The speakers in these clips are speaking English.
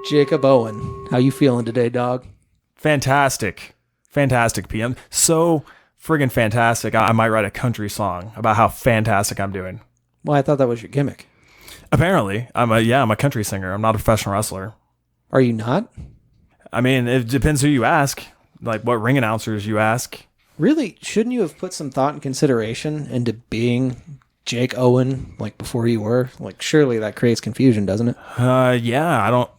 Jacob Owen, how you feeling today, dog? Fantastic. Fantastic, PM. So friggin' fantastic. I might write a country song about how fantastic I'm doing. Well, I thought that was your gimmick. Apparently, I'm a country singer. I'm not a professional wrestler. Are you not? I mean, it depends who you ask. Like what ring announcers you ask. Really, shouldn't you have put some thought and consideration into being Jake Owen, like before you were? Like, surely that creates confusion, doesn't it? Yeah, I don't...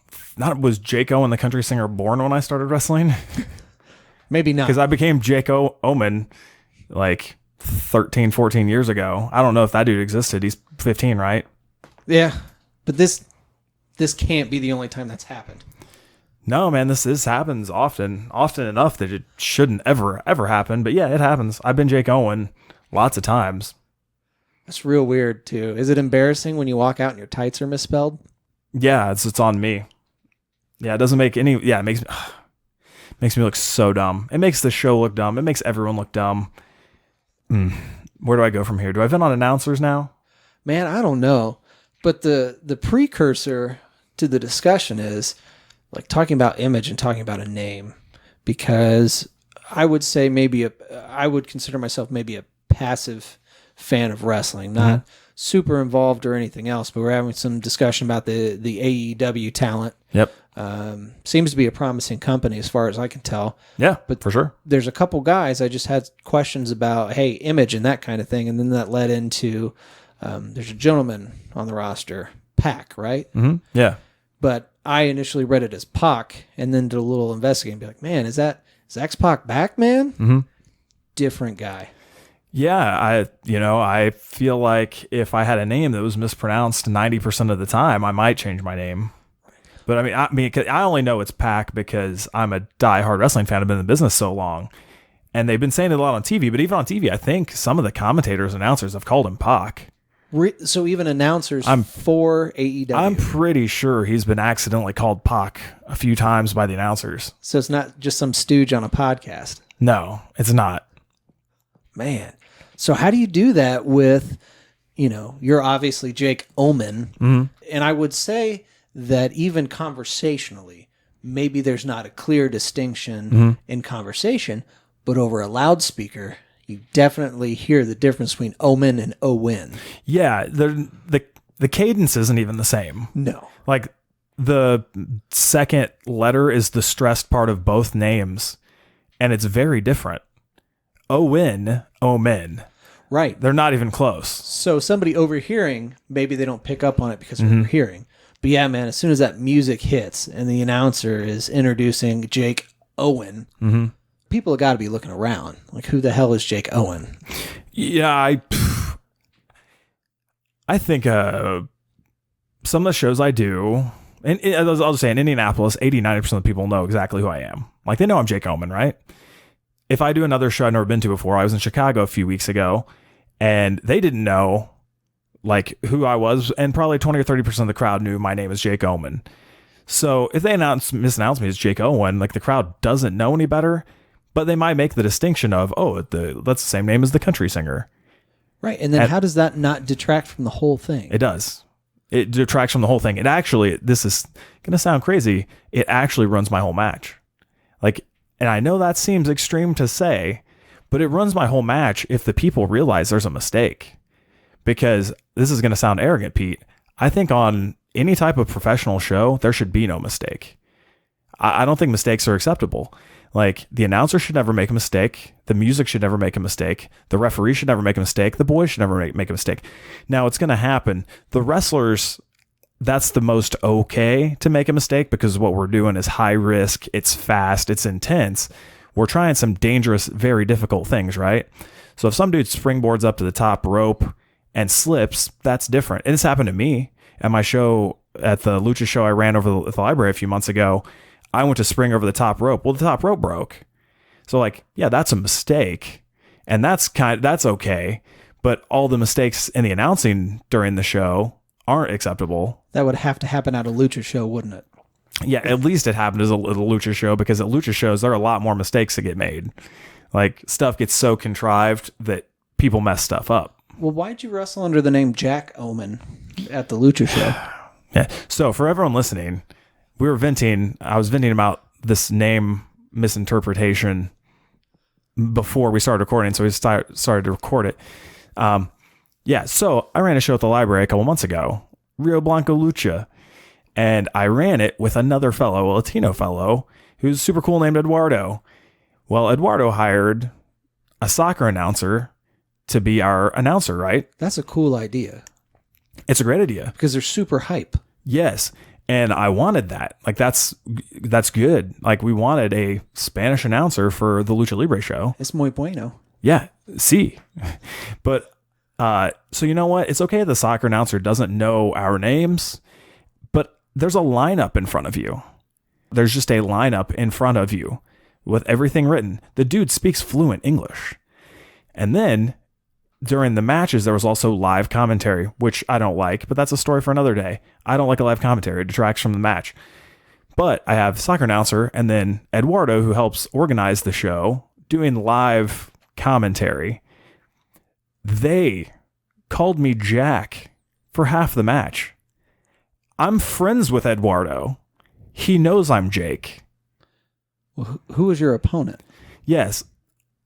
Was Jake Owen the country singer born when I started wrestling? Maybe not. Because I became Jake Omen like 13, 14 years ago. I don't know if that dude existed. He's 15, right? Yeah, but this can't be the only time that's happened. No, man, this happens often enough that it shouldn't ever happen. But yeah, it happens. I've been Jake Owen lots of times. That's real weird, too. Is it embarrassing when you walk out and your tights are misspelled? Yeah, it's on me. Yeah, it doesn't make any... Yeah, it makes me look so dumb. It makes the show look dumb. It makes everyone look dumb. Where do I go from here? Do I vent on announcers now? Man, I don't know. But the precursor to the discussion is like talking about image and talking about a name, because I would say I would consider myself maybe a passive fan of wrestling, not super involved or anything else, but we're having some discussion about the AEW talent. Yep. Seems to be a promising company as far as I can tell. Yeah, but for sure. There's a couple guys I just had questions about, hey, image and that kind of thing, and then that led into there's a gentleman on the roster, Pac, right? Mm-hmm. Yeah. But I initially read it as Pac, and then did a little investigating, and be like, man, is X-Pac back, man? Mm-hmm. Different guy. Yeah, I feel like if I had a name that was mispronounced 90% of the time, I might change my name. But I only know it's Pac because I'm a diehard wrestling fan. I've been in the business so long, and they've been saying it a lot on TV. But even on TV, I think some of the commentators, announcers have called him Pac. So even announcers for AEW. I'm pretty sure he's been accidentally called Pac a few times by the announcers. So it's not just some stooge on a podcast. No, it's not. Man. So how do you do that with, you're obviously Jake Omen, and I would say that even conversationally, maybe there's not a clear distinction in conversation, but over a loudspeaker, you definitely hear the difference between Omen and Owen. Yeah, the cadence isn't even the same. No. Like the second letter is the stressed part of both names, and it's very different. Owen, Omen. Right. They're not even close. So somebody overhearing, maybe they don't pick up on it because they're overhearing. But yeah, man, as soon as that music hits and the announcer is introducing Jake Owen, people have got to be looking around. Like, who the hell is Jake Owen? Yeah, I think some of the shows I do, and I'll just say in Indianapolis, 80-90% of the people know exactly who I am. Like, they know I'm Jake Owen, right? If I do another show I've never been to before, I was in Chicago a few weeks ago, and they didn't know like who I was, and probably 20 or 30% of the crowd knew my name is Jake Owen. So if they misannounce me as Jake Owen, like the crowd doesn't know any better, but they might make the distinction of, that's the same name as the country singer. Right, and then how does that not detract from the whole thing? It does. It detracts from the whole thing. It actually, this is going to sound crazy, it actually runs my whole match. Like, and I know that seems extreme to say, but it runs my whole match if the people realize there's a mistake. Because this is going to sound arrogant, Pete. I think on any type of professional show, there should be no mistake. I don't think mistakes are acceptable. Like, the announcer should never make a mistake. The music should never make a mistake. The referee should never make a mistake. The boys should never make a mistake. Now, it's going to happen. The wrestlers, that's the most okay to make a mistake, because what we're doing is high risk. It's fast. It's intense. We're trying some dangerous, very difficult things, right? So if some dude springboards up to the top rope and slips, that's different. And it's happened to me at my show, at the Lucha show I ran over at the library a few months ago. I went to spring over the top rope. Well, the top rope broke. So like, yeah, that's a mistake, and that's okay. But all the mistakes in the announcing during the show aren't acceptable. That would have to happen at a Lucha show, wouldn't it? Yeah, at least it happened at a Lucha show, because at Lucha shows, there are a lot more mistakes that get made. Like, stuff gets so contrived that people mess stuff up. Well, why'd you wrestle under the name Jack Omen at the Lucha show? Yeah. So for everyone listening, we were venting. I was venting about this name misinterpretation before we started recording, so we started to record it. So I ran a show at the library a couple months ago, Rio Blanco Lucha, and I ran it with another fellow, a Latino fellow, who's super cool, named Eduardo. Well, Eduardo hired a soccer announcer to be our announcer, right? That's a cool idea. It's a great idea. Because they're super hype. Yes. And I wanted that. Like, that's good. Like, we wanted a Spanish announcer for the Lucha Libre show. Es muy bueno. Yeah. See. But, so you know what? It's okay if the soccer announcer doesn't know our names, but there's a lineup in front of you. There's just a lineup in front of you with everything written. The dude speaks fluent English. And then during the matches, there was also live commentary, which I don't like, but that's a story for another day. I don't like a live commentary. It detracts from the match. But I have soccer announcer and then Eduardo, who helps organize the show, doing live commentary. They called me Jack for half the match. I'm friends with Eduardo. He knows I'm Jake. Well, who was your opponent? Yes.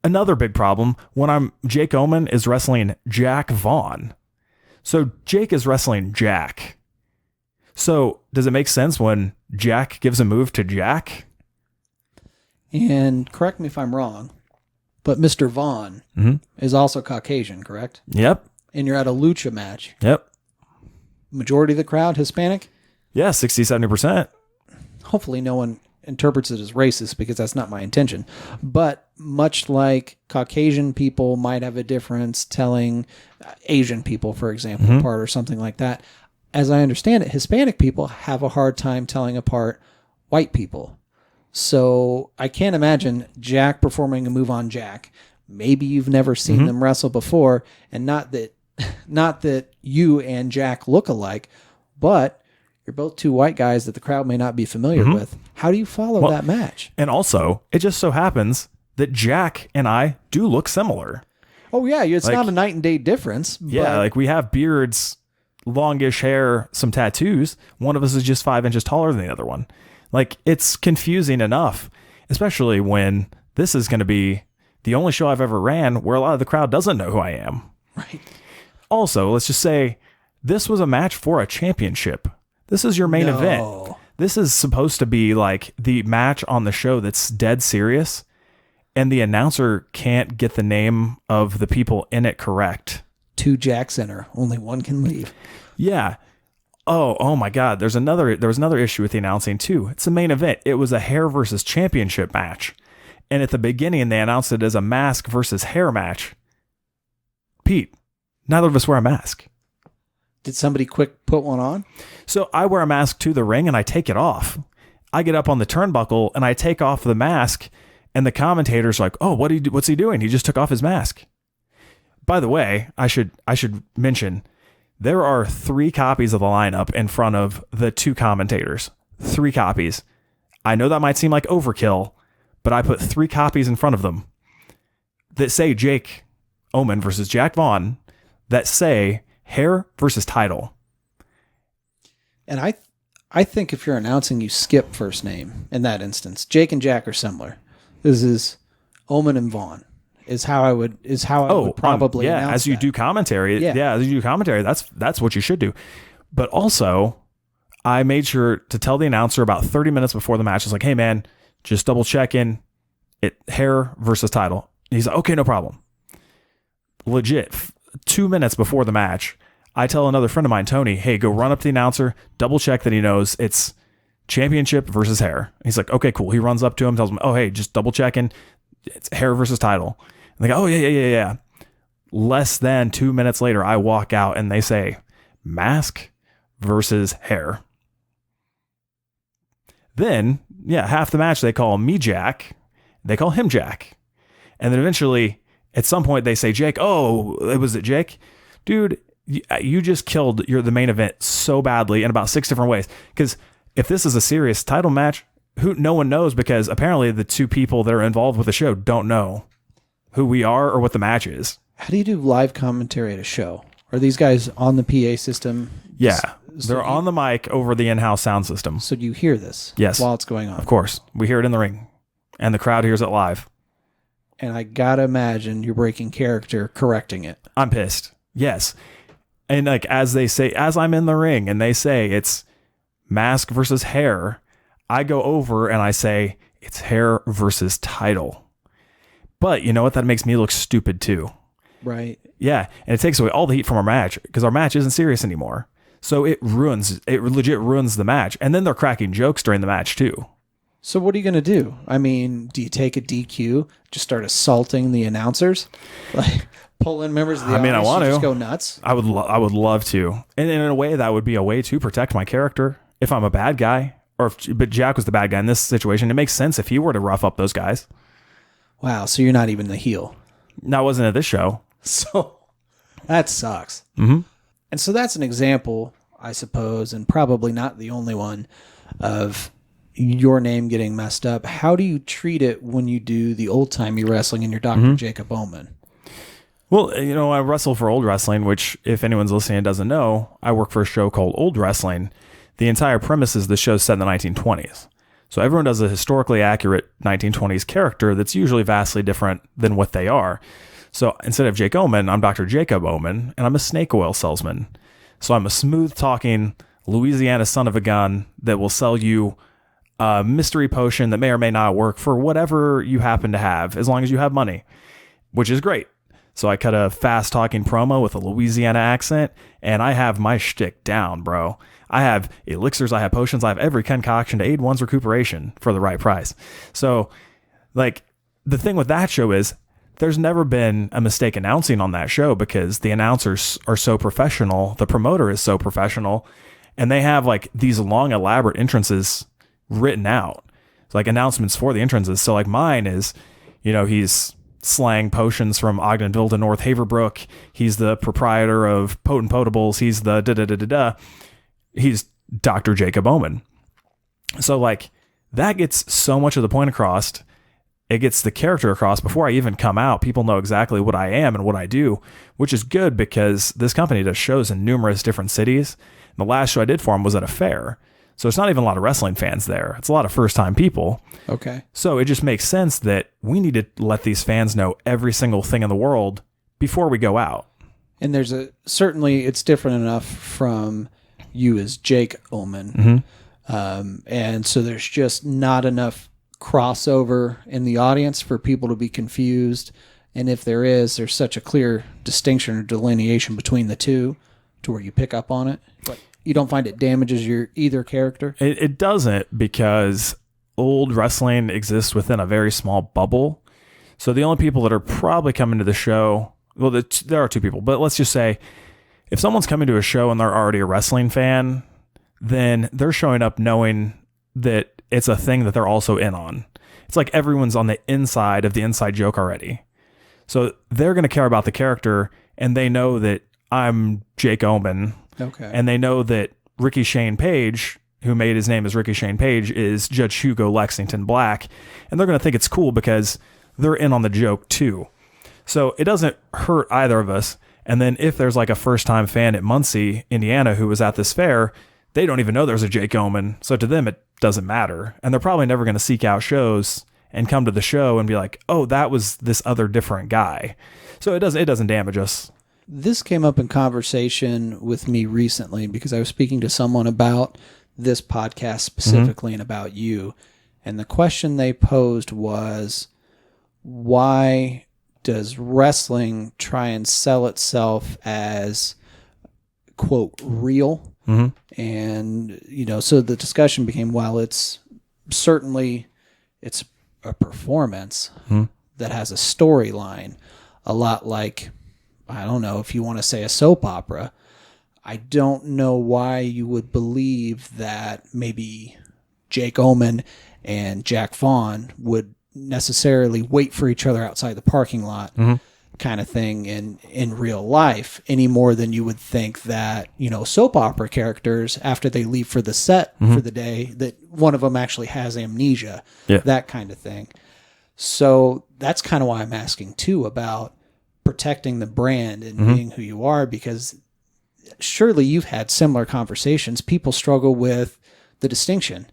Another big problem when Jake Owen is wrestling Jack Vaughn. So Jake is wrestling Jack. So does it make sense when Jack gives a move to Jack? And correct me if I'm wrong, but Mr. Vaughn is also Caucasian, correct? Yep. And you're at a lucha match. Yep. Majority of the crowd Hispanic? Yeah, 60, 70%. Hopefully no one interprets it as racist, because that's not my intention. But much like Caucasian people might have a difference telling Asian people, for example, apart or something like that, as I understand it, Hispanic people have a hard time telling apart white people. So I can't imagine Jack performing a move on Jack. Maybe you've never seen them wrestle before, and not that you and Jack look alike, but you're both two white guys that the crowd may not be familiar with. How do you follow that match? And also, it just so happens that Jack and I do look similar. Oh, yeah. It's not a night and day difference. Yeah, like we have beards, longish hair, some tattoos. One of us is just 5 inches taller than the other one. Like, it's confusing enough, especially when this is going to be the only show I've ever ran where a lot of the crowd doesn't know who I am. Right. Also, let's just say this was a match for a championship. This is your main event. This is supposed to be like the match on the show that's dead serious, and the announcer can't get the name of the people in it correct. 2 Jacks enter. Only one can leave. Yeah. Oh my God. There was another issue with the announcing too. It's the main event. It was a hair versus championship match. And at the beginning, they announced it as a mask versus hair match. Pete, neither of us wear a mask. Did somebody quick put one on? So I wear a mask to the ring and I take it off. I get up on the turnbuckle and I take off the mask, and the commentator's like, "Oh, what's he doing? He just took off his mask." By the way, I should mention there are 3 copies of the lineup in front of the 2 commentators. 3 copies. I know that might seem like overkill, but I put 3 copies in front of them that say Jake Omen versus Jack Vaughn, that say hair versus title. And I think if you're announcing, you skip first name in that instance. Jake and Jack are similar. This is Omen and Vaughn is how I would probably announce as you that. do commentary. Yeah, as you do commentary, that's what you should do. But also, I made sure to tell the announcer about 30 minutes before the match. I was like, "Hey man, just double checking it, hair versus title." And he's like, "Okay, no problem." Legit, 2 minutes before the match, I tell another friend of mine, Tony, "Hey, go run up to the announcer, double check that he knows it's championship versus hair." He's like, "Okay, cool." He runs up to him, tells him, "Oh, hey, just double checking, it's hair versus title." And they go, "Oh, yeah. Less than 2 minutes later, I walk out and they say mask versus hair. Then, half the match, they call me Jack. They call him Jack. And then eventually, at some point, they say Jake. "Oh, was it Jake?" Dude, you just killed the main event so badly in about 6 different ways. Because if this is a serious title match, no one knows, because apparently the 2 people that are involved with the show don't know who we are or what the match is. How do you do live commentary at a show? Are these guys on the PA system? Yeah. They're on the mic over the in-house sound system. So you hear this Yes. while it's going on? Of course. We hear it in the ring. And the crowd hears it live. And I gotta imagine you're breaking character correcting it. I'm pissed. Yes. And like as they say, as I'm in the ring and they say it's mask versus hair, I go over and I say it's hair versus title. But you know what? That makes me look stupid too. Right. Yeah. And it takes away all the heat from our match because our match isn't serious anymore. So it legit ruins the match. And then they're cracking jokes during the match too. So what are you going to do? I mean, do you take a DQ, just start assaulting the announcers? Like pull in members of the audience I want to just go nuts? I would love to. And in a way, that would be a way to protect my character if I'm a bad guy. But Jack was the bad guy in this situation. It makes sense if he were to rough up those guys. Wow, so you're not even the heel. No, I wasn't at this show. So that sucks. Mm-hmm. And so that's an example, I suppose, and probably not the only one, of your name getting messed up. How do you treat it when you do the old-timey wrestling and you're Dr. Jacob Omen? Well, I wrestle for Old Wrestling, which if anyone's listening and doesn't know, I work for a show called Old Wrestling. The entire premise is the show's set in the 1920s. So everyone does a historically accurate 1920s character that's usually vastly different than what they are. So instead of Jake Owen, I'm Dr. Jacob Owen, and I'm a snake oil salesman. So I'm a smooth-talking Louisiana son of a gun that will sell you a mystery potion that may or may not work for whatever you happen to have, as long as you have money, which is great. So I cut a fast-talking promo with a Louisiana accent, and I have my shtick down, bro. I have elixirs, I have potions, I have every concoction to aid one's recuperation for the right price. So, like, the thing with that show is there's never been a mistake announcing on that show because the announcers are so professional, the promoter is so professional, and they have, like, these long, elaborate entrances written out. It's like announcements for the entrances. So, like, mine is, he's slang potions from Ogdenville to North Haverbrook. He's the proprietor of Potent Potables. He's the da-da-da-da-da. He's Dr. Jacob Owen. So, like, that gets so much of the point across. It gets the character across before I even come out. People know exactly what I am and what I do, which is good because this company does shows in numerous different cities. And the last show I did for them was at a fair. So it's not even a lot of wrestling fans there. It's a lot of first-time people. Okay. So it just makes sense that we need to let these fans know every single thing in the world before we go out. And certainly it's different enough from you as Jake Omen. And so there's just not enough crossover in the audience for people to be confused. And if there's such a clear distinction or delineation between the two to where you pick up on it. But you don't find it damages your either character? It doesn't, because Old Wrestling exists within a very small bubble. So the only people that are probably coming to the show, well, there are two people, but let's just say if someone's coming to a show and they're already a wrestling fan, then they're showing up knowing that it's a thing that they're also in on. It's like everyone's on the inside of the inside joke already. So they're going to care about the character, and they know that I'm Jake Owen. Okay. And they know that Ricky Shane Page, who made his name as Ricky Shane Page, is Judge Hugo Lexington Black. And they're going to think it's cool because they're in on the joke too. So it doesn't hurt either of us. And then if there's like a first-time fan at Muncie, Indiana, who was at this fair, they don't even know there's a Jake Owen. So to them, it doesn't matter. And they're probably never going to seek out shows and come to the show and be like, oh, that was this other different guy. So it doesn't damage us. This came up in conversation with me recently because I was speaking to someone about this podcast specifically and about you. And the question they posed was, why does wrestling try and sell itself as, quote, real? And, so the discussion became, well, it's a performance that has a storyline, a lot like, I don't know, if you want to say a soap opera. I don't know why you would believe that maybe Jake Owen and Jack Vaughn would necessarily wait for each other outside the parking lot kind of thing in real life, any more than you would think that, soap opera characters, after they leave for the set for the day, that one of them actually has amnesia, that kind of thing. So that's kind of why I'm asking too about protecting the brand and being who you are, because surely you've had similar conversations. People struggle with the distinction.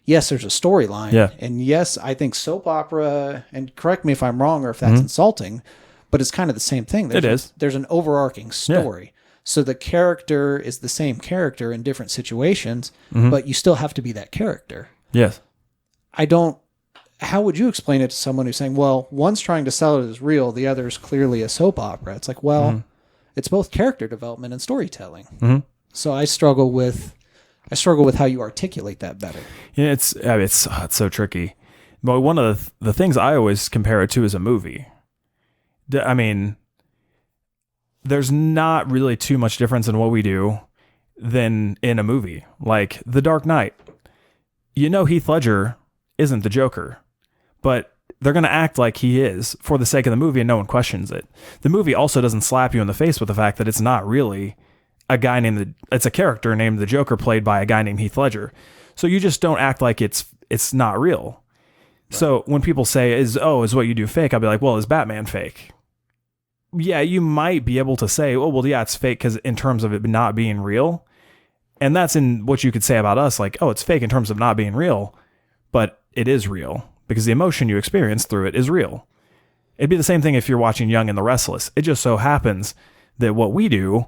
Yes, there's a storyline. Yeah. And yes, I think soap opera, and correct me if I'm wrong or if that's insulting, but it's kind of the same thing. There's an overarching story. Yeah. So the character is the same character in different situations, but you still have to be that character. Yes. How would you explain it to someone who's saying, well, one's trying to sell it as real, the other is clearly a soap opera? It's like, well, it's both character development and storytelling. So I struggle with how you articulate that better. Yeah, it's so tricky. But one of the things I always compare it to is a movie. I mean, there's not really too much difference in what we do than in a movie. Like The Dark Knight. Heath Ledger isn't the Joker, but they're going to act like he is for the sake of the movie, and no one questions it. The movie also doesn't slap you in the face with the fact that it's not really it's a character named the Joker played by a guy named Heath Ledger. So you just don't act like it's not real. Right. So when people say, is what you do fake? I'll be like, well, is Batman fake? Yeah, you might be able to say, oh, well, yeah, it's fake because in terms of it not being real. And that's in what you could say about us, like, oh, it's fake in terms of not being real, but it is real because the emotion you experience through it is real. It'd be the same thing if you're watching Young and the Restless. It just so happens that what we do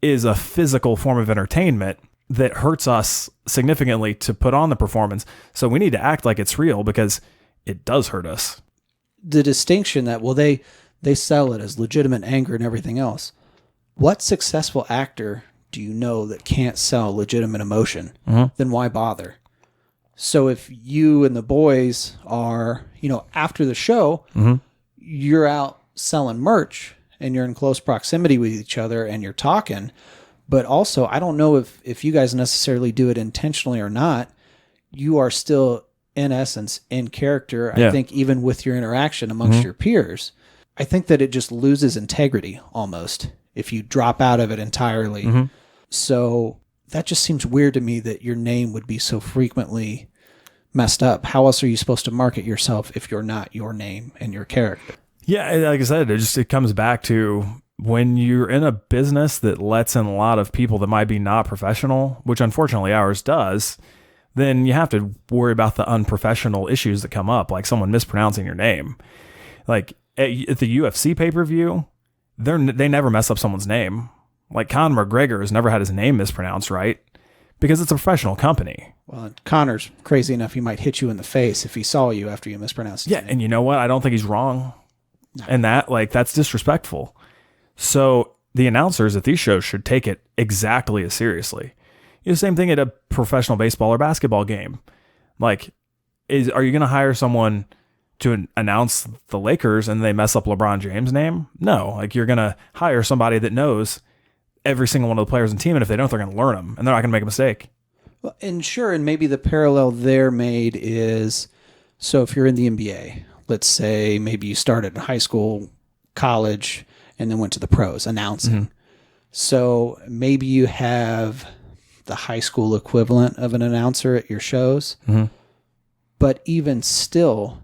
is a physical form of entertainment that hurts us significantly to put on the performance. So we need to act like it's real because it does hurt us. The distinction that, well, they sell it as legitimate anger and everything else. What successful actor do you know that can't sell legitimate emotion? Then why bother? So if you and the boys are, after the show, you're out selling merch and you're in close proximity with each other and you're talking, but also I don't know if you guys necessarily do it intentionally or not, you are still in essence in character. Yeah. I think even with your interaction amongst your peers, I think that it just loses integrity almost if you drop out of it entirely. So that just seems weird to me that your name would be so frequently messed up. How else are you supposed to market yourself if you're not your name and your character? Yeah, like I said, it comes back to when you're in a business that lets in a lot of people that might be not professional, which unfortunately ours does, then you have to worry about the unprofessional issues that come up, like someone mispronouncing your name. Like at the UFC pay-per-view, they never mess up someone's name. Like Conor McGregor has never had his name mispronounced, right? Because it's a professional company. Well, Conor's crazy enough, he might hit you in the face if he saw you after you mispronounced his name. And you know what? I don't think he's wrong. No. And that's disrespectful. So the announcers at these shows should take it exactly as seriously. Same thing at a professional baseball or basketball game. Like, are you going to hire someone to announce the Lakers and they mess up LeBron James' name? No. Like, you're going to hire somebody that knows every single one of the players in the team, and if they don't, they're going to learn them, and they're not going to make a mistake. Well, and sure, and maybe the parallel there made is, so if you're in the NBA, let's say maybe you started in high school, college, and then went to the pros, announcing. So maybe you have the high school equivalent of an announcer at your shows, but even still,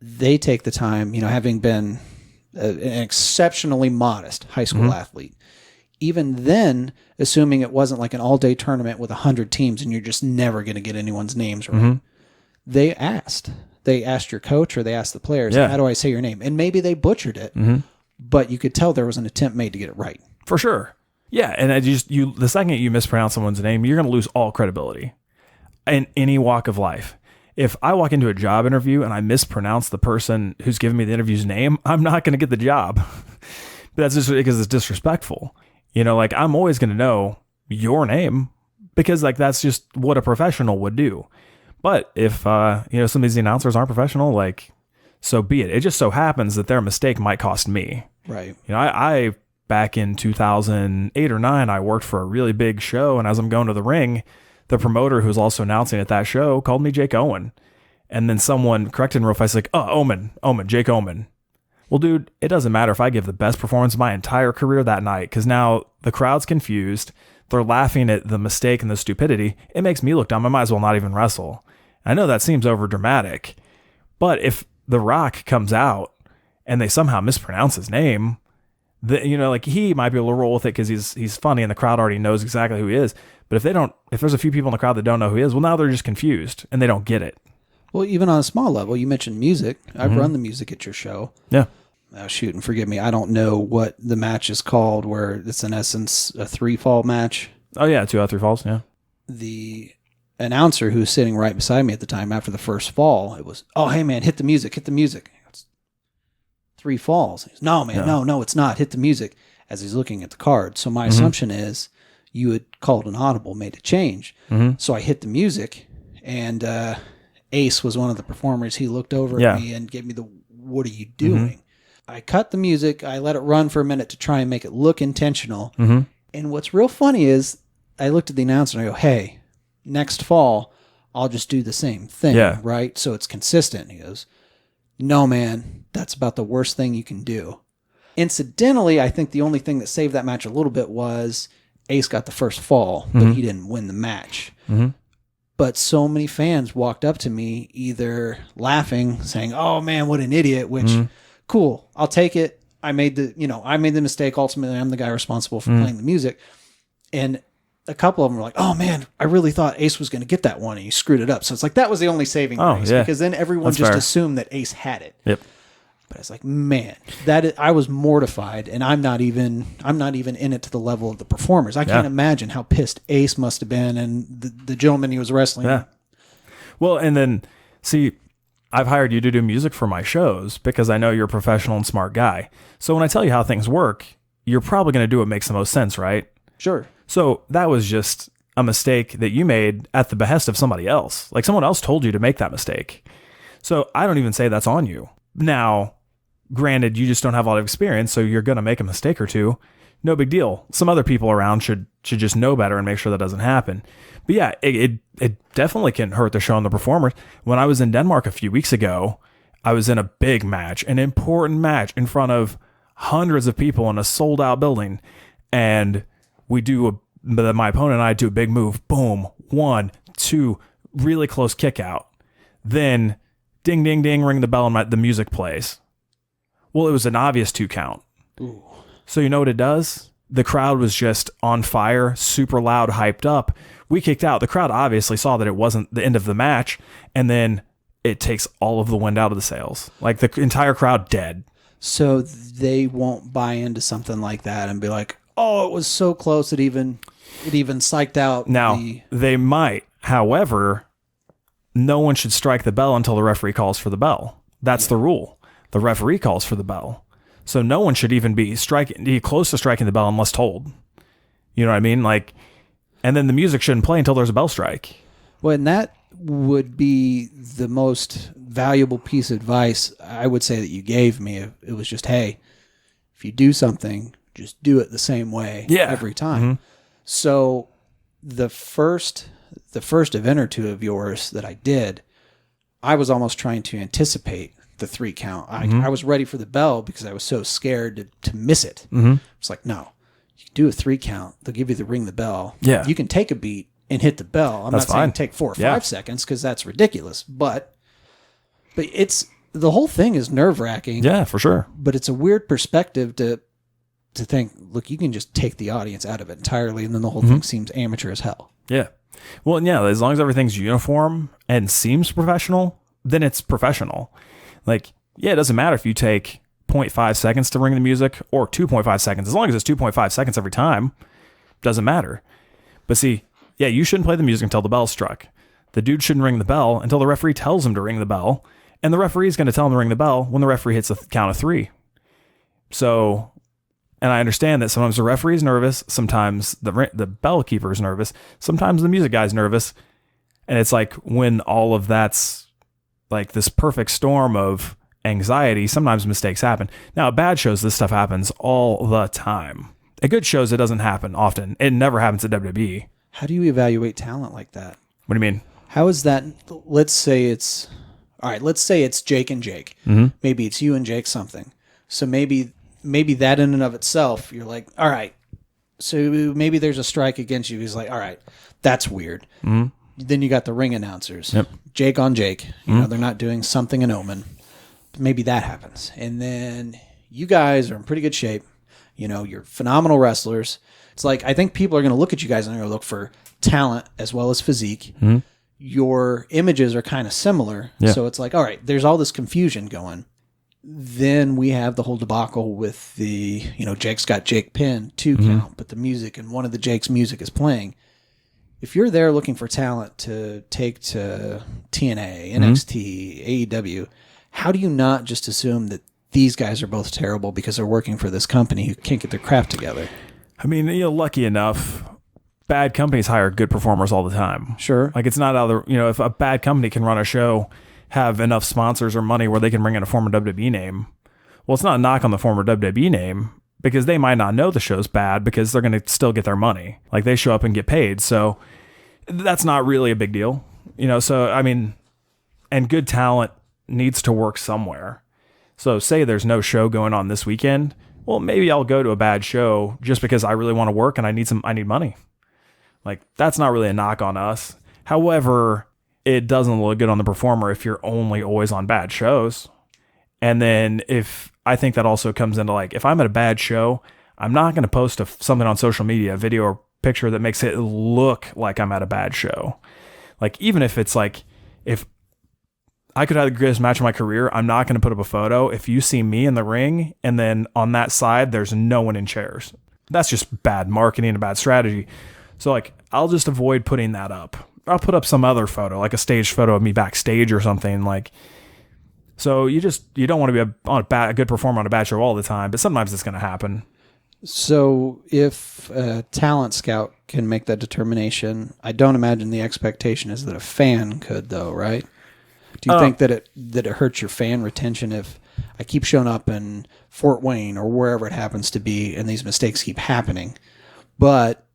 they take the time, having been an exceptionally modest high school athlete, even then, assuming it wasn't like an all-day tournament with 100 teams and you're just never going to get anyone's names right, they asked your coach or they asked the players, how do I say your name? And maybe they butchered it, but you could tell there was an attempt made to get it right. For sure. Yeah, and the second you mispronounce someone's name, you're going to lose all credibility in any walk of life. If I walk into a job interview and I mispronounce the person who's giving me the interview's name, I'm not going to get the job. But that's just because it's disrespectful. I'm always going to know your name because that's just what a professional would do. But if, some of these announcers aren't professional, so be it. It just so happens that their mistake might cost me. Right. I back in 2008 or 9, I worked for a really big show. And as I'm going to the ring, the promoter who was also announcing at that show called me Jake Owen. And then someone corrected me real fast, like, oh, Omen, Jake Owen. Well, dude, it doesn't matter if I give the best performance of my entire career that night, because now the crowd's confused. They're laughing at the mistake and the stupidity. It makes me look dumb. I might as well not even wrestle. I know that seems over dramatic, but if The Rock comes out and they somehow mispronounce his name, Like he might be able to roll with it because he's funny and the crowd already knows exactly who he is. But if there's a few people in the crowd that don't know who he is, well, now they're just confused and they don't get it. Well, even on a small level, you mentioned music. I've run the music at your show. Yeah. Oh, shoot, and forgive me, I don't know what the match is called where it's in essence a 3-fall match. Oh, yeah, 2 out of 3 falls, yeah. The announcer who was sitting right beside me at the time after the first fall, it was, oh, hey, man, hit the music. It's 3 falls. He goes, no, man, no, it's not. Hit the music as he's looking at the card. So my assumption is you had called an audible, made a change. So I hit the music, and Ace was one of the performers. He looked over at me and gave me the, what are you doing? I cut the music. I let it run for a minute to try and make it look intentional. And what's real funny is I looked at the announcer and I go, hey, next fall, I'll just do the same thing, right? So it's consistent. He goes, no, man, that's about the worst thing you can do. Incidentally, I think the only thing that saved that match a little bit was Ace got the first fall, but he didn't win the match. But so many fans walked up to me either laughing, saying, oh, man, what an idiot, which... cool, I'll take it. I made the mistake. Ultimately, I'm the guy responsible for playing the music. And a couple of them were like, oh man, I really thought Ace was going to get that one and you screwed it up. So it's like, that was the only saving grace because then everyone just assumed that Ace had it. Yep. But it's like, man, I was mortified, and I'm not even in it to the level of the performers. I can't imagine how pissed Ace must have been and the gentleman he was wrestling. Yeah. Well, and then see, I've hired you to do music for my shows because I know you're a professional and smart guy. So when I tell you how things work, you're probably going to do what makes the most sense, right? Sure. So that was just a mistake that you made at the behest of somebody else. Like someone else told you to make that mistake. So I don't even say that's on you. Now, granted, you just don't have a lot of experience, so you're going to make a mistake or two. No big deal. Some other people around should just know better and make sure that doesn't happen. But yeah, it definitely can hurt the show and the performers. When I was in Denmark a few weeks ago, I was in a big match, an important match in front of hundreds of people in a sold out building. And my opponent and I do a big move. Boom. 1, 2, really close kick out. Then ding, ding, ding, ring the bell and the music plays. Well, it was an obvious 2 count. Ooh. So you know what it does? The crowd was just on fire, super loud, hyped up. We kicked out. The crowd obviously saw that it wasn't the end of the match, and then it takes all of the wind out of the sails. Like the entire crowd dead. So they won't buy into something like that and be like, oh, it was so close it even psyched out. Now, they might. However, no one should strike the bell until the referee calls for the bell. That's the rule. The referee calls for the bell. So no one should even be close to striking the bell unless told. You know what I mean? Like, and then the music shouldn't play until there's a bell strike. Well, and that would be the most valuable piece of advice I would say that you gave me. It was just, hey, if you do something, just do it the same way every time. So the first event or two of yours that I did, I was almost trying to anticipate the 3 count. I was ready for the bell because I was so scared to miss it. It's like, no, you do a 3 count. They'll give you the ring the bell. Yeah. You can take a beat and hit the bell. I'm That's not saying fine. take 4 or 5 seconds because that's ridiculous. But it's the whole thing is nerve wracking. Yeah, for sure. But it's a weird perspective to think, look, you can just take the audience out of it entirely, and then the whole thing seems amateur as hell. Yeah. Well, and yeah, as long as everything's uniform and seems professional, then it's professional. Like, yeah, it doesn't matter if you take 0.5 seconds to ring the music or 2.5 seconds. As long as it's 2.5 seconds every time, doesn't matter. But see, yeah, you shouldn't play the music until the bell's struck. The dude shouldn't ring the bell until the referee tells him to ring the bell. And the referee is going to tell him to ring the bell when the referee hits a count of 3. So, and I understand that sometimes the referee's nervous, sometimes the bell keeper's nervous, sometimes the music guy's nervous. And it's like when all of that's like this perfect storm of anxiety, sometimes mistakes happen. Now, at bad shows, this stuff happens all the time. At good shows, it doesn't happen often. It never happens at WWE. How do you evaluate talent like that? What do you mean? How is that? Let's say it's Jake and Jake. Maybe it's you and Jake something. So maybe that in and of itself, you're like, all right. So maybe there's a strike against you. He's like, all right, that's weird. Then you got the ring announcers. Yep. Jake on Jake. You know, they're not doing something in Omen. Maybe that happens. And then you guys are in pretty good shape. You're phenomenal wrestlers. It's like, I think people are going to look at you guys and they're going to look for talent as well as physique. Mm-hmm. Your images are kind of similar. Yeah. So it's like, all right, there's all this confusion going. Then we have the whole debacle with the, Jake's got Jake pinned 2 count, but the music and one of the Jake's music is playing. If you're there looking for talent to take to TNA, NXT, AEW, how do you not just assume that these guys are both terrible because they're working for this company who can't get their crap together? I mean, lucky enough, bad companies hire good performers all the time. Sure. Like, it's not other, if a bad company can run a show, have enough sponsors or money where they can bring in a former WWE name, well, it's not a knock on the former WWE name, because they might not know the show's bad because they're going to still get their money. Like, they show up and get paid. So that's not really a big deal. So, I mean, and good talent needs to work somewhere. So say there's no show going on this weekend. Well, maybe I'll go to a bad show just because I really want to work and I need money. Like, that's not really a knock on us. However, it doesn't look good on the performer if you're only always on bad shows. And then I think that also comes into, like, if I'm at a bad show, I'm not going to post something on social media, a video or picture that makes it look like I'm at a bad show. Like, even if it's like, if I could have the greatest match of my career, I'm not going to put up a photo if you see me in the ring and then on that side there's no one in chairs. That's just bad marketing and bad strategy. So, like, I'll just avoid putting that up. I'll put up some other photo, like a staged photo of me backstage or something. Like, so you don't want to be a good performer on a bad show all the time, but sometimes it's going to happen. So if a talent scout can make that determination, I don't imagine the expectation is that a fan could, though, right? Do you think that it hurts your fan retention if I keep showing up in Fort Wayne or wherever it happens to be and these mistakes keep happening? But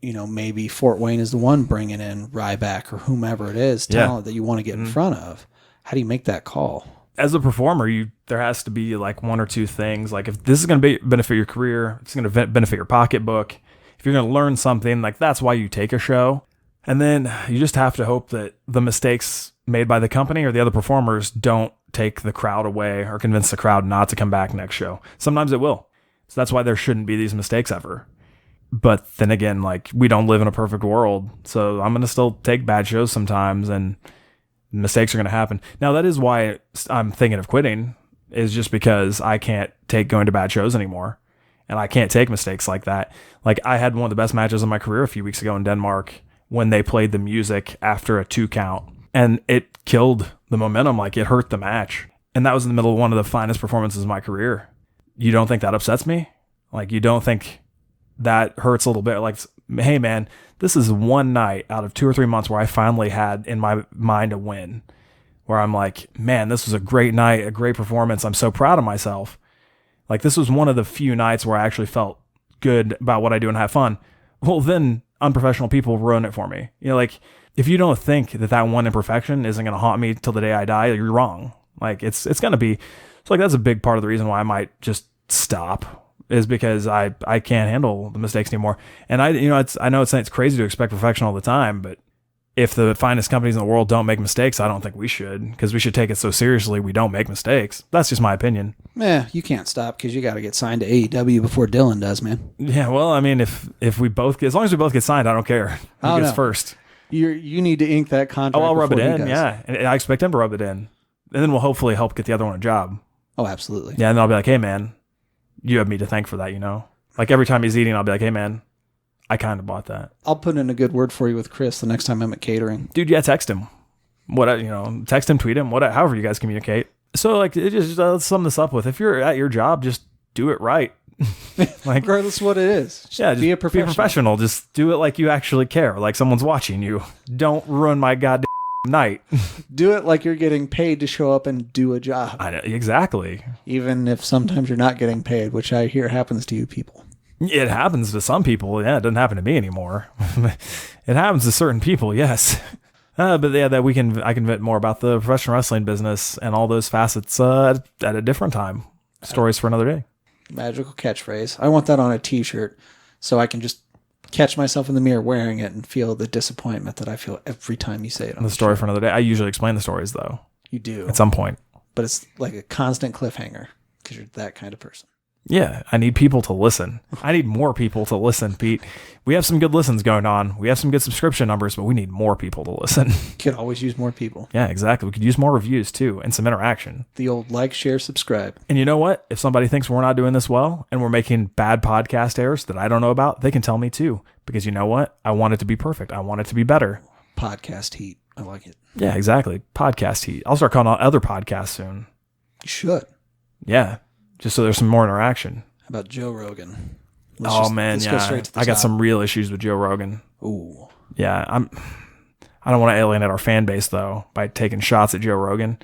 maybe Fort Wayne is the one bringing in Ryback or whomever it is, talent that you want to get in front of. How do you make that call? As a performer, there has to be like 1 or 2 things. Like, if this is going to benefit your career, it's going to benefit your pocketbook. If you're going to learn something, like, that's why you take a show. And then you just have to hope that the mistakes made by the company or the other performers don't take the crowd away or convince the crowd not to come back next show. Sometimes it will. So that's why there shouldn't be these mistakes ever. But then again, like, we don't live in a perfect world. So I'm going to still take bad shows sometimes, and mistakes are going to happen. Now, that is why I'm thinking of quitting, is just because I can't take going to bad shows anymore. And I can't take mistakes like that. Like, I had one of the best matches of my career a few weeks ago in Denmark when they played the music after a 2 count. And it killed the momentum. Like, it hurt the match. And that was in the middle of one of the finest performances of my career. You don't think that upsets me? Like, you don't think that hurts a little bit? Like, hey man, this is one night out of 2 or 3 months where I finally had in my mind a win, where I'm like, man, this was a great night, a great performance. I'm so proud of myself. Like, this was one of the few nights where I actually felt good about what I do and have fun. Well, then unprofessional people ruin it for me. Like, if you don't think that one imperfection isn't going to haunt me till the day I die, you're wrong. Like, it's going to be. So, like, that's a big part of the reason why I might just stop, is because I can't handle the mistakes anymore. And I know it's crazy to expect perfection all the time, but if the finest companies in the world don't make mistakes, I don't think we should, because we should take it so seriously we don't make mistakes. That's just my opinion. Yeah, you can't stop because you got to get signed to AEW before Dylan does, man. Yeah, well, I mean, if we both get, as long as we both get signed, I don't care who gets first. You need to ink that contract. Oh, I'll rub it in, yeah. And I expect him to rub it in. And then we'll hopefully help get the other one a job. Oh, absolutely. Yeah, and then I'll be like, hey, man, you have me to thank for that, Like, every time he's eating, I'll be like, hey, man, I kind of bought that. I'll put in a good word for you with Chris the next time I'm at catering. Dude, yeah, text him. Text him, tweet him, however you guys communicate. So, like, let's sum this up with, if you're at your job, just do it right. Like, regardless of what it is. Just be a professional. Just do it like you actually care, like someone's watching you. Don't ruin my goddamn night. Do it like you're getting paid to show up and do a job. I know, exactly. Even if sometimes you're not getting paid, which I hear happens to you people. It happens to some people. Yeah, it doesn't happen to me anymore. It happens to certain people, yes. But yeah, I can vent more about the professional wrestling business and all those facets at a different time. Stories for another day. Magical catchphrase. I want that on a t-shirt so I can just catch myself in the mirror wearing it and feel the disappointment that I feel every time you say it. The story for another day. I usually explain the stories, though. You do. At some point. But it's like a constant cliffhanger because you're that kind of person. Yeah, I need people to listen. I need more people to listen, Pete. We have some good listens going on. We have some good subscription numbers, but we need more people to listen. Could always use more people. Yeah, exactly. We could use more reviews too and some interaction. The old like, share, subscribe. And you know what? If somebody thinks we're not doing this well and we're making bad podcast errors that I don't know about, they can tell me too. Because you know what? I want it to be perfect. I want it to be better. Podcast heat. I like it. Yeah, exactly. Podcast heat. I'll start calling out other podcasts soon. You should. Yeah. Just so there's some more interaction. How about Joe Rogan? Let's go straight to the I got top. some real issues with Joe Rogan. Ooh. Yeah, I don't want to alienate our fan base though by taking shots at Joe Rogan.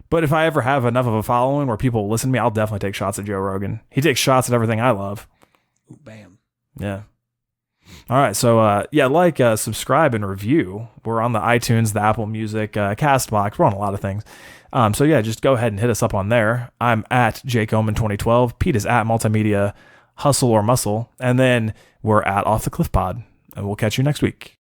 But if I ever have enough of a following where people listen to me, I'll definitely take shots at Joe Rogan. He takes shots at everything I love. Ooh, bam. Yeah. All right. So, subscribe and review. We're on the iTunes, the Apple Music, Castbox. We're on a lot of things. So yeah, just go ahead and hit us up on there. I'm at Jake Omen 2012. Pete is at Multimedia Hustle or Muscle. And then we're at Off the Cliff Pod. And we'll catch you next week.